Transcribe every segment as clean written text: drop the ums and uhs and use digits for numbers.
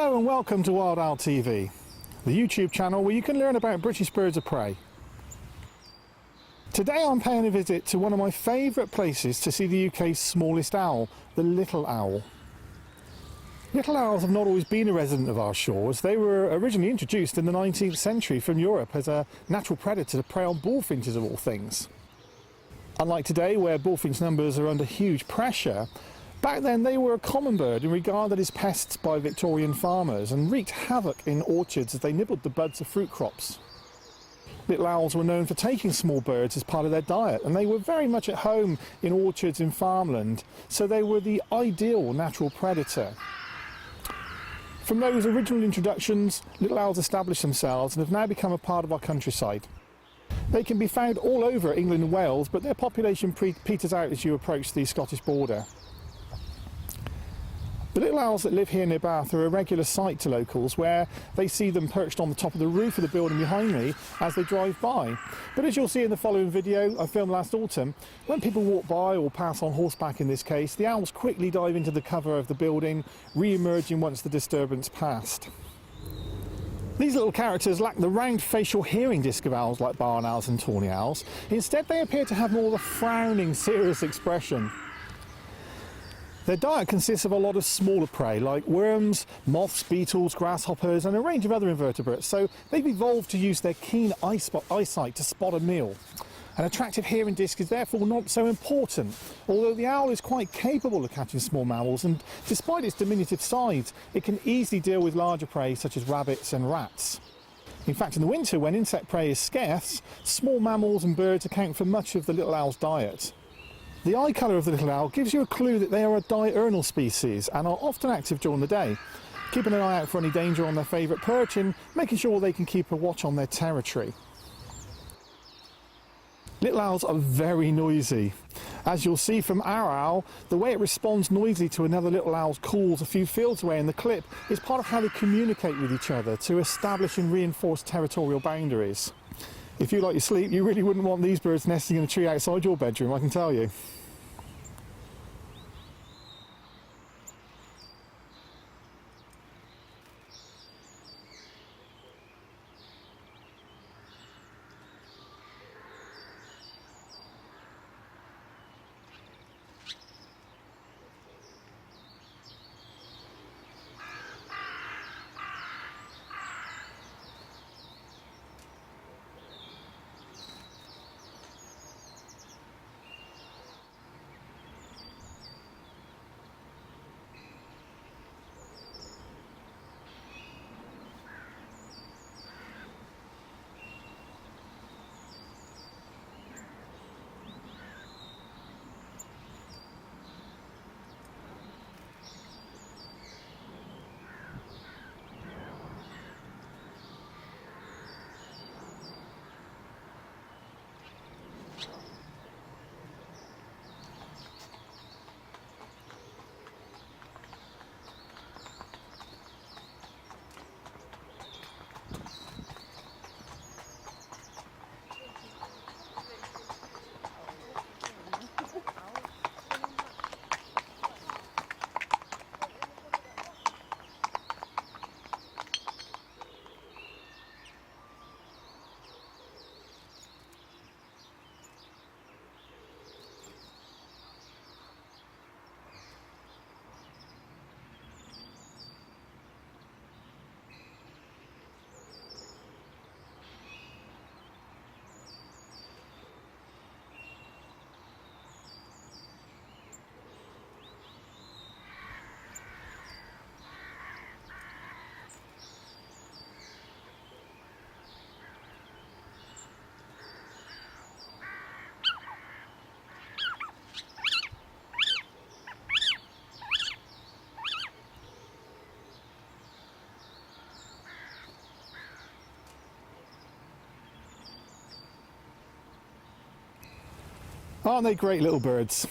Hello and welcome to Wild Owl TV, the YouTube channel where you can learn about British birds of prey. Today I'm paying a visit to one of my favourite places to see the UK's smallest owl, the little owl. Little owls have not always been a resident of our shores. They were originally introduced in the 19th century from Europe as a natural predator to prey on bullfinches of all things. Unlike today, where bullfinch numbers are under huge pressure, back then they were a common bird and regarded as pests by Victorian farmers and wreaked havoc in orchards as they nibbled the buds of fruit crops. Little owls were known for taking small birds as part of their diet, and they were very much at home in orchards in farmland, so they were the ideal natural predator. From those original introductions, little owls established themselves and have now become a part of our countryside. They can be found all over England and Wales, but their population peters out as you approach the Scottish border. The little owls that live here near Bath are a regular sight to locals, where they see them perched on the top of the roof of the building behind me as they drive by. But as you'll see in the following video I filmed last autumn, when people walk by or pass on horseback in this case, the owls quickly dive into the cover of the building, re-emerging once the disturbance passed. These little characters lack the round facial hearing disc of owls like barn owls and tawny owls. Instead they appear to have more of a frowning, serious expression. Their diet consists of a lot of smaller prey like worms, moths, beetles, grasshoppers and a range of other invertebrates, so they've evolved to use their keen eyesight to spot a meal. An attractive hearing disc is therefore not so important, although the owl is quite capable of catching small mammals, and despite its diminutive size, it can easily deal with larger prey such as rabbits and rats. In fact, in the winter, when insect prey is scarce, small mammals and birds account for much of the little owl's diet. The eye colour of the little owl gives you a clue that they are a diurnal species and are often active during the day, keeping an eye out for any danger on their favourite perch and making sure they can keep a watch on their territory. Little owls are very noisy. As you'll see from our owl, the way it responds noisily to another little owl's calls a few fields away in the clip is part of how they communicate with each other to establish and reinforce territorial boundaries. If you like your sleep, you really wouldn't want these birds nesting in a tree outside your bedroom, I can tell you. Aren't they great little birds?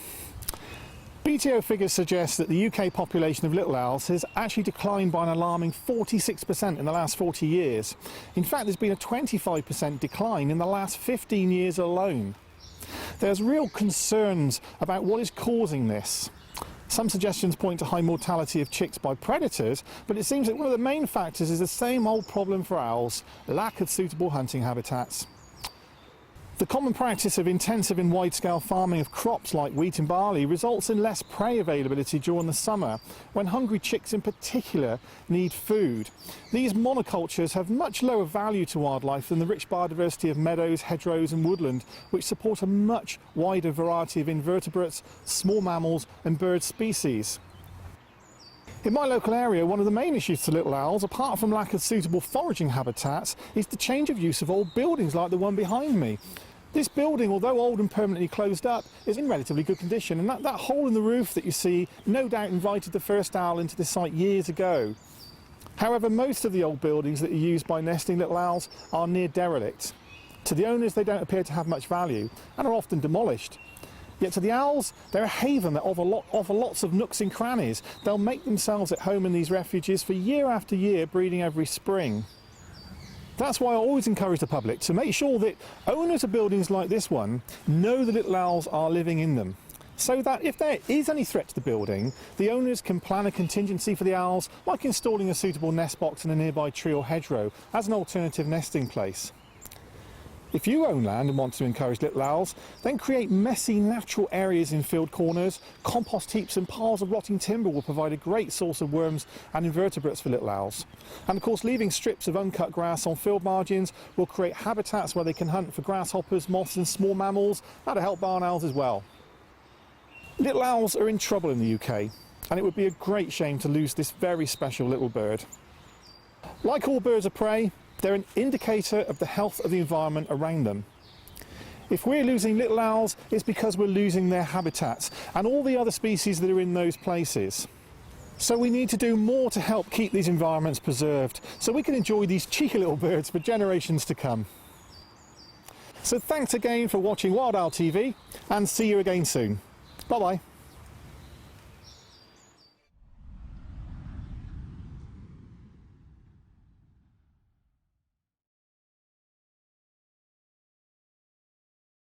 BTO figures suggest that the UK population of little owls has actually declined by an alarming 46% in the last 40 years. In fact, there's been a 25% decline in the last 15 years alone. There's real concerns about what is causing this. Some suggestions point to high mortality of chicks by predators, but it seems that one of the main factors is the same old problem for owls: lack of suitable hunting habitats. The common practice of intensive and wide-scale farming of crops like wheat and barley results in less prey availability during the summer, when hungry chicks in particular need food. These monocultures have much lower value to wildlife than the rich biodiversity of meadows, hedgerows and woodland, which support a much wider variety of invertebrates, small mammals and bird species. In my local area, one of the main issues to little owls, apart from lack of suitable foraging habitats, is the change of use of old buildings like the one behind me. This building, although old and permanently closed up, is in relatively good condition, and that hole in the roof that you see no doubt invited the first owl into this site years ago. However, most of the old buildings that are used by nesting little owls are near derelict. To the owners, they don't appear to have much value and are often demolished. Yet to the owls, they're a haven that offer lots of nooks and crannies. They'll make themselves at home in these refuges for year after year, breeding every spring. That's why I always encourage the public to make sure that owners of buildings like this one know the little owls are living in them, so that if there is any threat to the building, the owners can plan a contingency for the owls, like installing a suitable nest box in a nearby tree or hedgerow as an alternative nesting place. If you own land and want to encourage little owls, then create messy natural areas in field corners. Compost heaps and piles of rotting timber will provide a great source of worms and invertebrates for little owls. And of course, leaving strips of uncut grass on field margins will create habitats where they can hunt for grasshoppers, moths and small mammals. That'll help barn owls as well. Little owls are in trouble in the UK, and it would be a great shame to lose this very special little bird. Like all birds of prey, they're an indicator of the health of the environment around them. If we're losing little owls, it's because we're losing their habitats and all the other species that are in those places. So we need to do more to help keep these environments preserved, so we can enjoy these cheeky little birds for generations to come. So thanks again for watching Wild Owl TV, and see you again soon. Bye bye.